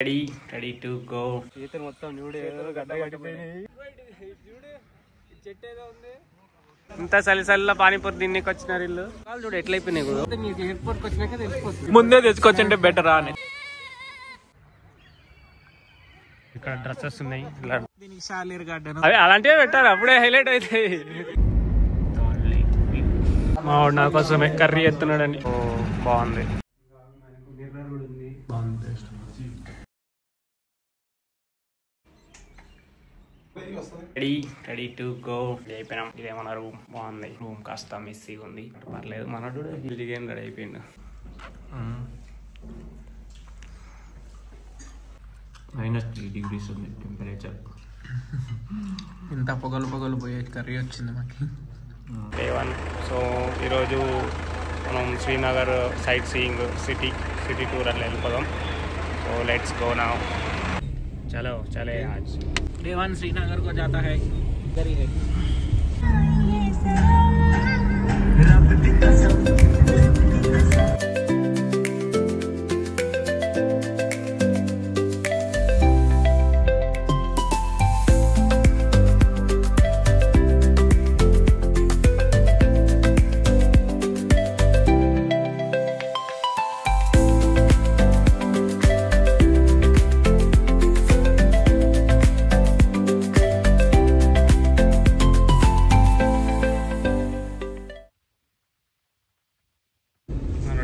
Ready to go. చేతులు మొత్తం చూడు గడ్డ కట్టిపోయినాయి. చెట్టు ఏదో ఉంది. ఇంత చలిలో పానీపూరి తిన్నీకి వచ్చినారు ఇల్లు. వాళ్ళు చూడు ఎట్లయిపోయినాయి కూడా. నీకు ఎయిర్పోర్ట్ వచ్చినాక తెలిసిపోతుంది. ముందే తెచ్చుకొచ్చుంటే బెటర్ అని. ఇక్కడ డ్రెస్సెస్ ఉన్నాయి. అదే అలాంటివే పెట్టారు, అప్పుడే హైలైట్ అవుతాయి. మావాడు నా కోసమే కర్రీ ఎత్తున్నాడని. బాగుంది. Ready to go. అయిపోయినాం. ఇదేమన్నా రూమ్ బాగుంది. రూమ్ కాస్త మిస్సీగా ఉంది, పర్లేదు. మనోడు హిల్లిగేం రెడీ అయిపోయిండు. -3 degrees ఉంది టెంపరేచర్. ఇంత పొగలు పోయే కర్రీ వచ్చింది మాకు. డే 1. సో ఈరోజు మనం Srinagar sight seeing city tour అట్లా వెళ్ళిపోదాం. So let's go now. चलो चले आज. Day 1 श्रीनगर को जाता है. इधर ही है.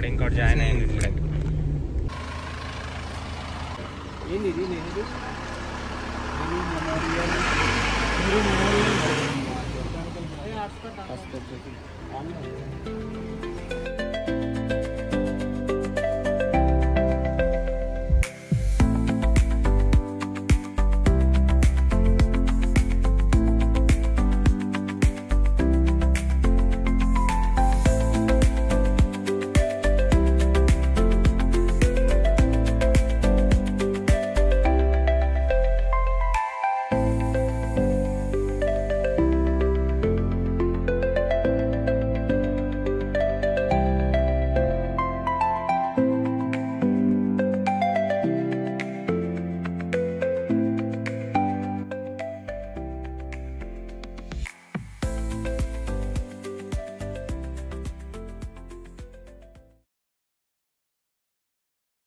ఇంకోటి జాయిన్ అయింది ఇప్పుడే.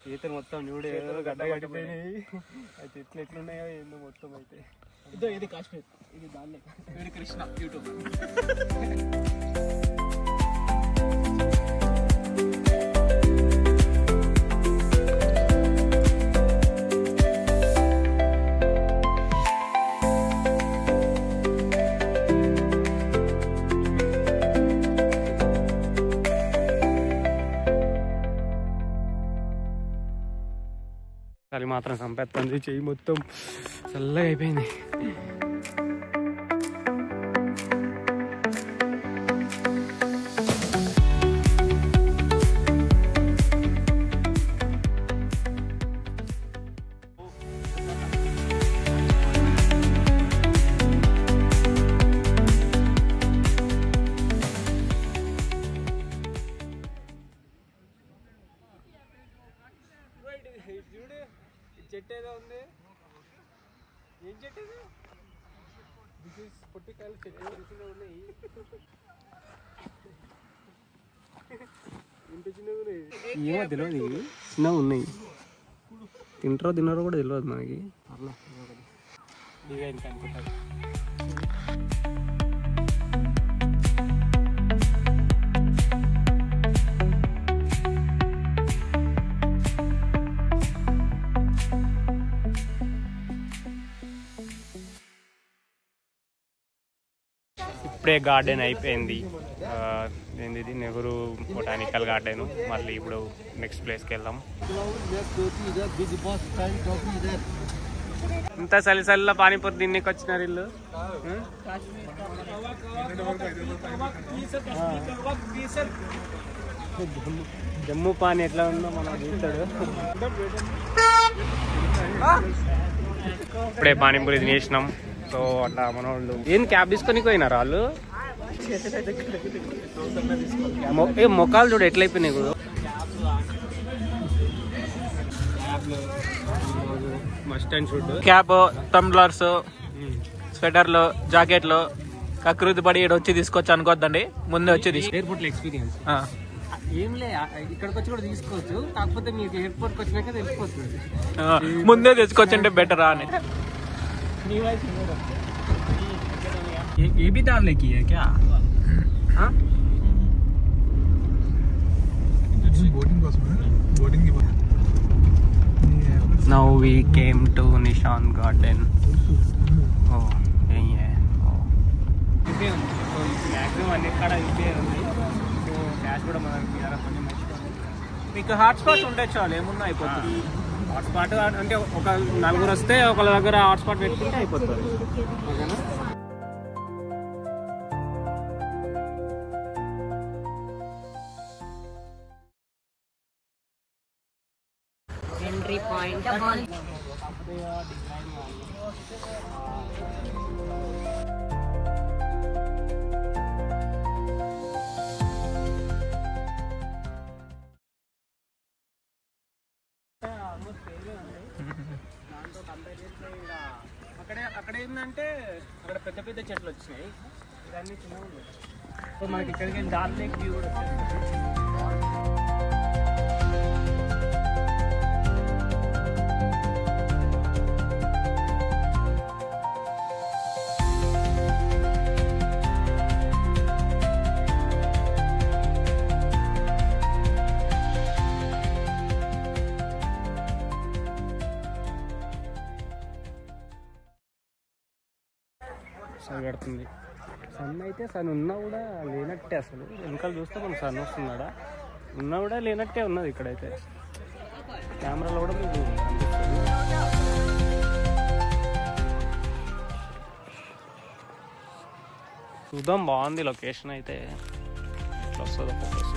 చేతులు మొత్తం చూడు గడ్డ కట్టిపోయినాయి. ఆ చెట్లు ఎట్లున్నాయో ఏందో మొత్తం. అయితే ఇది కాశ్మీర్, ఇది దాన్ని, ఇది కృష్ణ యూట్యూబ్. చలి మాత్రం సంపేస్తుంది. చెయ్యి మొత్తం చల్లగా అయిపోయింది. చెట్టు ఏదో ఉంది. ఏం చెట్టు ఇది? పొట్టికాయలు చెట్టు ఉన్నాయి. ఇంత చిన్నగా ఉన్నాయి. ఏమో తెలియదు. చిన్నగా ఉన్నాయి. తిన్నారో కూడా తెలియదు మనకి. అట్లా డిజైన్ కనుకుంటారు. ఇప్పుడే గార్డెన్ అయిపోయింది. ఏంది నెహ్రూ బొటానికల్ గార్డెన్. మళ్ళీ ఇప్పుడు నెక్స్ట్ ప్లేస్కి వెళ్దాం. ఇంత చలిలో పానీపూరి తిన్నీకి వచ్చినారు ఇల్లు. జమ్మూ పానీ ఎట్లా ఉందో మనం చూస్తాడు. ఇప్పుడే పానీపూరి తినేసినాం. సో అట్లా మన వాళ్ళు ఏం క్యాబ్ తీసుకొని పోయినారు వాళ్ళు. మొక్కలు చూడు ఎట్లయిపోయినాయి కూడా. Must and should. Cap, tumblers, స్వెటర్లు, జాకెట్లు కకృతి పడి ఇక్కడ వచ్చి తీసుకొచ్చి అనుకోద్దండి, ముందే వచ్చి ఎయిర్పోర్ట్ లో ఎక్స్పీరియన్స్ ఏం లే, ఇక్కడికి వచ్చి కూడా తీసుకోవచ్చు. కాకపోతే మీకు ఎయిర్పోర్ట్ కి వచ్చినాక తెలిసిపోతుంది, ముందే తీసుకొచ్చింటే బెటరా అని. ये भी डालने की है क्या? हाँ Now we came to Nishan Garden. Oh, यही है. Oh. इसे तो मैक्सिमम अन्निక్కడ ఇదే ఉంది. సో క్యాష్ కూడా మనకి యారా కొంచెం మర్చిపోయింది. మీకు హాట్స్పాట్ ఉంటే చాలు, ఏమున్నా అయిపోతుంది. హాట్స్పాట్ అంటే ఒక నలుగురు వస్తే ఒకళ్ళ దగ్గర హాట్స్పాట్ పెట్టుకుంటే అయిపోతుంది. ఓకేనా? Entry point. అక్కడ ఏంటంటే అక్కడ పెద్ద పెద్ద చెట్లు వచ్చినాయి, ఇవన్నీ చిన్నగా ఉన్నాయి. సో మనకి ఇక్కడికి డాల్ లేక్ వ్యూ కూడా వచ్చేస్తుంది. సన్ పడుతుంది. సన్ అయితే సన్ ఉన్నా కూడా లేనట్టే, అసలు వెనకాల చూస్తే మనకు సన్ వస్తున్నాడా, ఉన్నా కూడా లేనట్టే ఉన్నది ఇక్కడైతే. కెమెరాలో కూడా మీకు కనిపిస్తుంది. చూద్దాం, బాగుంది లొకేషన్ అయితే. ఎట్లా వస్తుందో ఫోటోస్.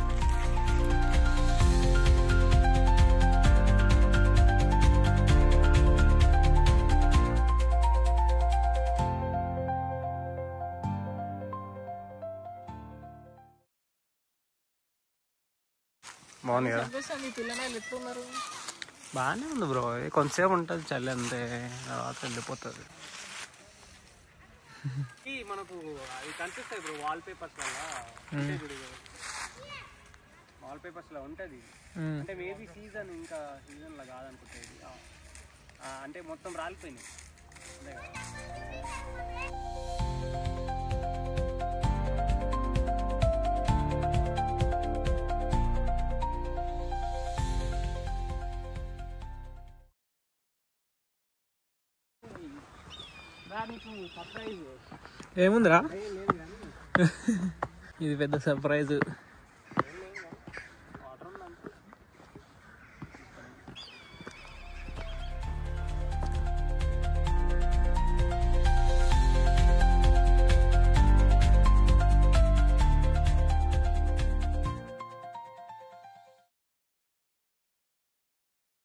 బాగుంది కదా, బాగానే ఉంది బ్రో. కొంతసేపు ఉంటుంది చలి అంతే, తర్వాత వెళ్ళిపోతుంది. మనకు అవి కనిపిస్తాయి బ్రో వాల్ పేపర్స్ వల్ల, వాల్ పేపర్స్ లో ఉంటుంది. అంటే మేబీ సీజన్ ఇంకా సీజన్ లో కాదనుకుంటుంది, అంటే మొత్తం రాలిపోయినాయి అంతే కదా. ఏముందిరా ఇది పెద్ద సర్ప్రైజ్.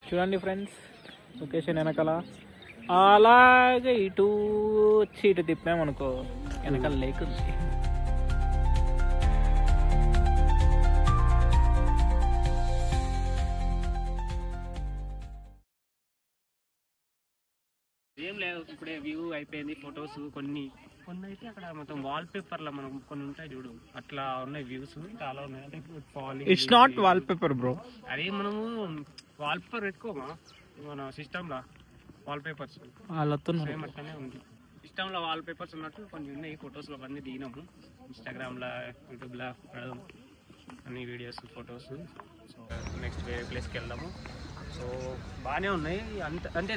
చూడండి ఫ్రెండ్స్, లొకేషన్ వెనకాల అలాగే ఇటు వచ్చి ఇటు తిప్పామనుకో వెనకాల లేక్ ఉంది. ఏం లేదు, ఇప్పుడే వ్యూ అయిపోయింది. ఫొటోస్ కొన్ని అయితే అక్కడ మొత్తం వాల్ పేపర్లో మనం కొన్ని ఉంటాయి చూడు, అట్లా ఉన్నాయి వ్యూస్ చాలా ఉన్నాయి. అంటే falling. It's not wall paper bro, అదే మనము వాల్ పేపర్ పెట్టుకోమా మన సిస్టంలో వాల్ పేపర్స్ సేమ్ అట్లనే ఉంది. సిస్టంలో వాల్ పేపర్స్ ఉన్నట్టు కొన్ని ఉన్నాయి. ఫొటోస్లో అవన్నీ దిగినాము, ఇన్స్టాగ్రామ్లో యూట్యూబ్లో పెడదాం అన్ని వీడియోస్ ఫొటోస్. సో నెక్స్ట్ వేరే ప్లేస్కి వెళ్దాము. సో బాగానే ఉన్నాయి. అంటే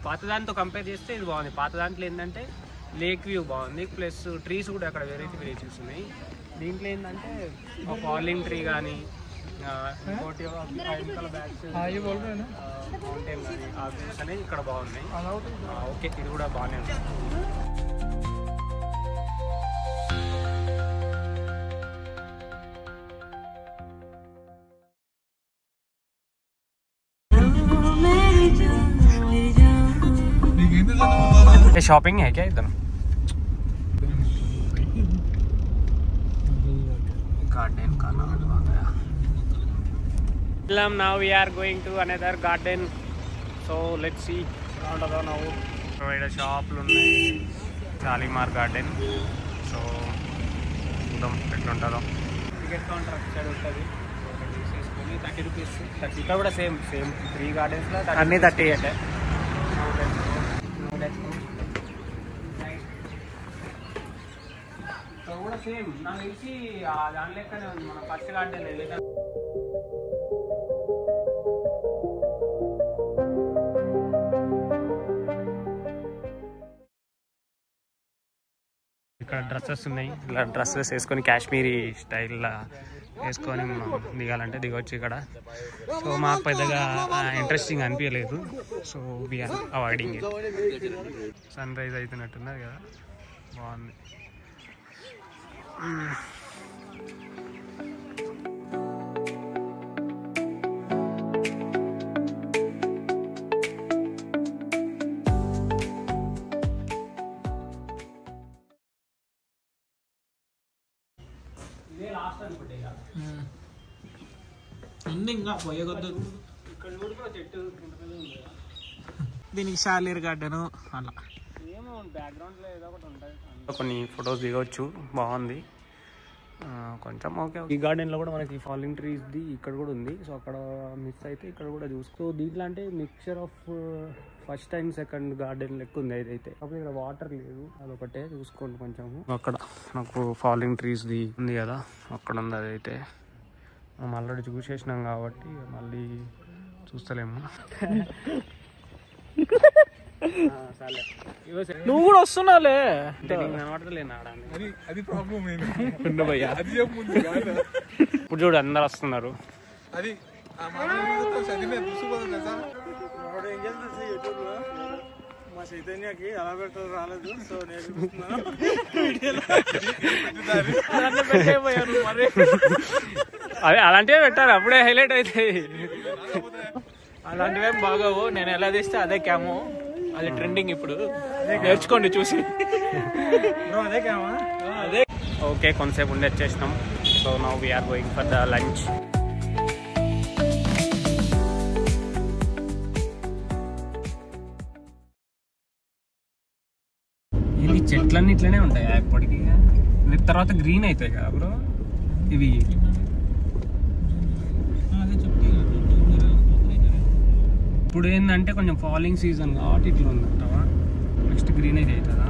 పాత దాంతో కంపేర్ చేస్తే ఇది బాగుంది. పాత దాంట్లో ఏంటంటే లేక్ వ్యూ బాగుంది, ప్లస్ ట్రీస్ కూడా అక్కడ వెరైటీస్ ఉన్నాయి. దీంట్లో ఏంటంటే ఫాలింగ్ ట్రీ కానీ ఇంకోటి మౌంటైన్ కానీ ఆ వ్యూస్ అనేది ఇక్కడ బాగున్నాయి. ఓకే, ఇది కూడా బాగానే ఉంది. शॉपिंग है क्या इधर? गार्डन का नाम आ गया. Now we are going to another garden. So let's see ఉంటుందో నవ్వు. సో ఇక్కడ షాపులు ఉన్నాయి, షాలిమార్ గార్డెన్. సో చూద్దాం ఎట్లుంటుందో. టికెట్ కౌంటర్ సైడ్ ఉంటుంది, తీసేసుకొని 30 రూపీస్. ఇక్కడ కూడా సేమ్ 3 గార్డెన్స్లో అన్నీ 30 అంటే. ఇక్కడ కూడా సేమ్ నాకు తెలిసి దాని లెక్కనే ఉంది. మన ఫస్ట్ గార్డెన్ ఏదైతే ఇక్కడ డ్రెస్సెస్ ఉన్నాయి. ఇలా డ్రెస్సెస్ వేసుకొని కాశ్మీరీ స్టైల్లో వేసుకొని దిగాలంటే దిగవచ్చు ఇక్కడ. సో మాకు పెద్దగా ఇంట్రెస్టింగ్ అనిపించలేదు. So we are avoiding it. Sunrise అవుతున్నట్టున్నది కదా, బాగుంది. ఇదే లాస్ట్ అనుకుంటే ఇంకా పోయగొద్దు. ఇక్కడ కూడా చెట్టు దీనికి షాలేర్ గార్డెన్ అలా ఏమో బ్యాక్గ్రౌండ్లో ఏదో ఒకటి ఉంటుంది. కొన్ని ఫొటోస్ దిగవచ్చు, బాగుంది కొంచెం. ఓకే, ఈ గార్డెన్లో కూడా మనకి ఫాలింగ్ ట్రీస్ది ఇక్కడ కూడా ఉంది. సో అక్కడ మిస్ అయితే ఇక్కడ కూడా చూసుకో. దీంట్లో అంటే mixture of first and second garden లెక్క ఉంది అయితే. అప్పుడు ఇక్కడ వాటర్ లేదు, అదొకటే చూసుకోండి కొంచెము. అక్కడ నాకు ఫాలింగ్ ట్రీస్ది ఉంది కదా, అక్కడ ఉంది. అదైతే మనం ఆల్రెడీ చూసేసినాం కాబట్టి మళ్ళీ చూస్తలేము. నువ్వు కూడా వస్తున్నావులే, కనబడతలేను ఆడ. అది ప్రాబ్లం. ఇప్పుడు చూడు అందరు వస్తున్నారు. అది మా చైతన్యకి ఎలా పెట్టారు రాలేదు. సో అదే అలాంటివే పెట్టారు, అప్పుడే హైలైట్ అవుతాయి. అలాంటివేం బాగోవు. నేను ఎలా తీస్తే అదే క్యాము, అది ట్రెండింగ్ ఇప్పుడు. నేర్చుకోండి చూసి. అదే క్యామా అదే. ఓకే, కొంతసేపు ఉండి వచ్చేసినాం. So now we are going for the lunch. ఇవి చెట్లన్నీ ఇట్లనే ఉంటాయి ఎప్పటికీ, తర్వాత గ్రీన్ అవుతాయి కదా బ్రో ఇవి. ఇప్పుడు ఏంటంటే కొంచెం ఫాలింగ్ సీజన్ కాబట్టి ఇట్లా ఉందంటావా, నెక్స్ట్ గ్రీన్ అయితే అవుతుందా?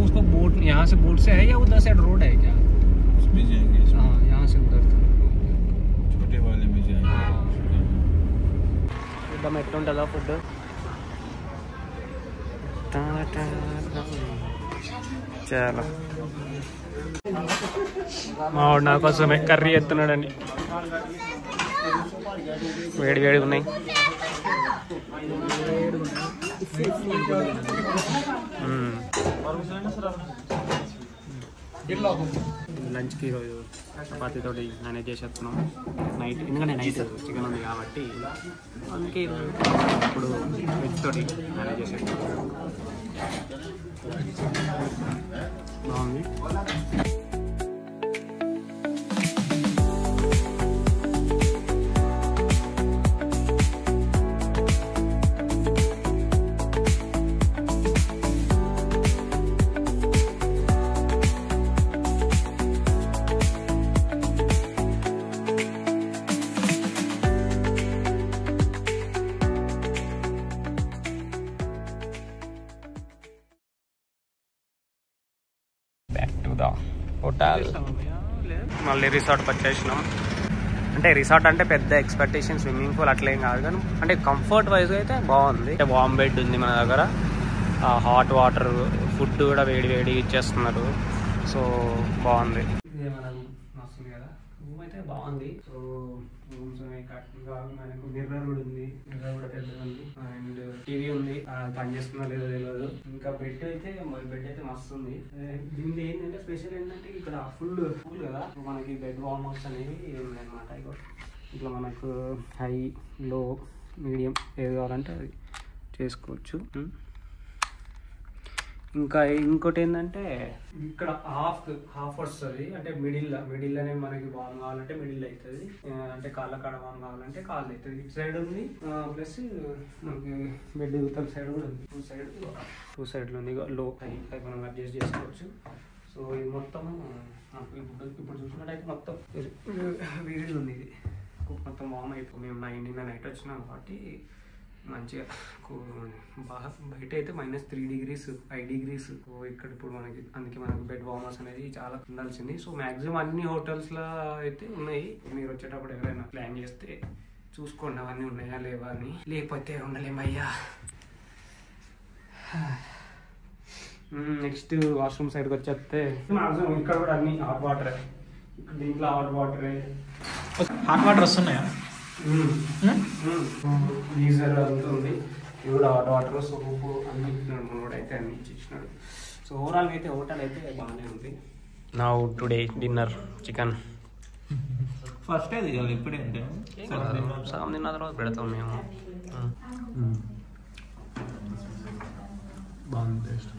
उसको बोट यहाँ से बोट से है या उधर साइड रोड है क्या? उसमें जाएंगे, हाँ यहाँ से उधर छोटे वाले में जाएंगे. ఫుడ్ ఎట్లుంటుందా ఫుడ్? చాలా మావాడు నా కోసమే కర్రీ ఎత్తున్నాడని. వేడి వేడిగా ఉన్నాయి. లంచ్కి ఈరోజు చపాతీతో మేనేజ్ చేసేస్తున్నాం నైట్, ఎందుకంటే నైట్ చికెన్ ఉంది కాబట్టి. అందుకే ఇప్పుడు వెజ్ తోటి మేనేజ్ చేసేస్తున్నాం. బాగుంది. Back to the hotel. మళ్ళీ రిసార్ట్కి వచ్చేసినాం. అంటే రిసార్ట్ అంటే పెద్ద ఎక్స్పెక్టేషన్, స్విమ్మింగ్ పూల్ అట్లేం కాదు కానీ అంటే కంఫర్ట్ వైజ్గా అయితే బాగుంది. వామ్ బెడ్ ఉంది మన దగ్గర, హాట్ వాటర్, ఫుడ్ కూడా వేడి వేడి ఇచ్చేస్తున్నారు. సో బాగుంది. ఇదే మనం వస్తుంది కదా, రూమ్ అయితే బాగుంది. సో రూమ్స్ మనకు మిర్రర్ కూడా ఉంది, మిర్రర్ కూడా పెద్దగా ఉంది. అండ్ టీవీ ఉంది, పనిచేస్తుందో లేదో తెలియదు. ఇంకా బెడ్ అయితే మస్తు ఉంది. దీనిలో ఏంటంటే స్పెషల్ ఏంటంటే ఇక్కడ ఫుల్ కదా, మనకి బెడ్ వార్మర్స్ అనేవి ఏమి అనమాట. ఇట్లా మనకు హై, లో, మీడియం ఏది కావాలంటే అది చేసుకోవచ్చు. ఇంకా ఇంకోటి ఏంటంటే ఇక్కడ హాఫ్ వస్తుంది, అంటే మిడిల్ అనేది మనకి వామ్ కావాలంటే మిడిల్ అవుతుంది, అంటే కాళ్ళ కాడ వామ్ కావాలంటే కాళ్ళు అవుతుంది. ఇటు సైడ్ ఉంది, ప్లస్ మనకి బెడ్ యువతల సైడ్ కూడా ఉంది. టూ సైడ్లు ఉంది, లో హై మనం అడ్జస్ట్ చేసుకోవచ్చు. సో ఇది మొత్తం ఇప్పుడు చూసినట్టయితే మొత్తం వీరిల్ ఉంది. ఇది మొత్తం వామ్ అయిపోయి మేము నిన్న నైట్ వచ్చినాం కాబట్టి మంచిగా బాగా బయట అయితే -3 degrees 5 degrees. ఇక్కడ ఇప్పుడు అందుకే మనకి బెడ్ వార్మర్స్ అనేది చాలా ఉండాల్సింది. సో మాక్సిమం అన్ని హోటల్స్లో అయితే ఉన్నాయి. మీరు వచ్చేటప్పుడు ఎవరైనా ప్లాన్ చేస్తే చూసుకోండి అవన్నీ ఉన్నాయా లేవా అని, లేకపోతే ఉండలేమయ్యా. నెక్స్ట్ వాష్రూమ్ సైడ్కి వచ్చేస్తే మాక్సిమం ఇక్కడ కూడా అన్ని హాట్ వాటరే. దీంట్లో హాట్ వాటర్ వస్తున్నాయా? గీజర్ అవుతుంది, ఇది కూడా హాట్ వాటర్, సోపు అన్ని ఇచ్చినాడు మనోడు అయితే, అన్ని ఇచ్చినాడు. సో ఓవరాల్ అయితే హోటల్ అయితే బాగానే ఉంది. నా టుడే డిన్నర్ చికెన్ ఫస్ట్ అది కాదు ఇప్పుడే సగం తిన్న తర్వాత పెడతాం మేము. బాగుంది టేస్ట్.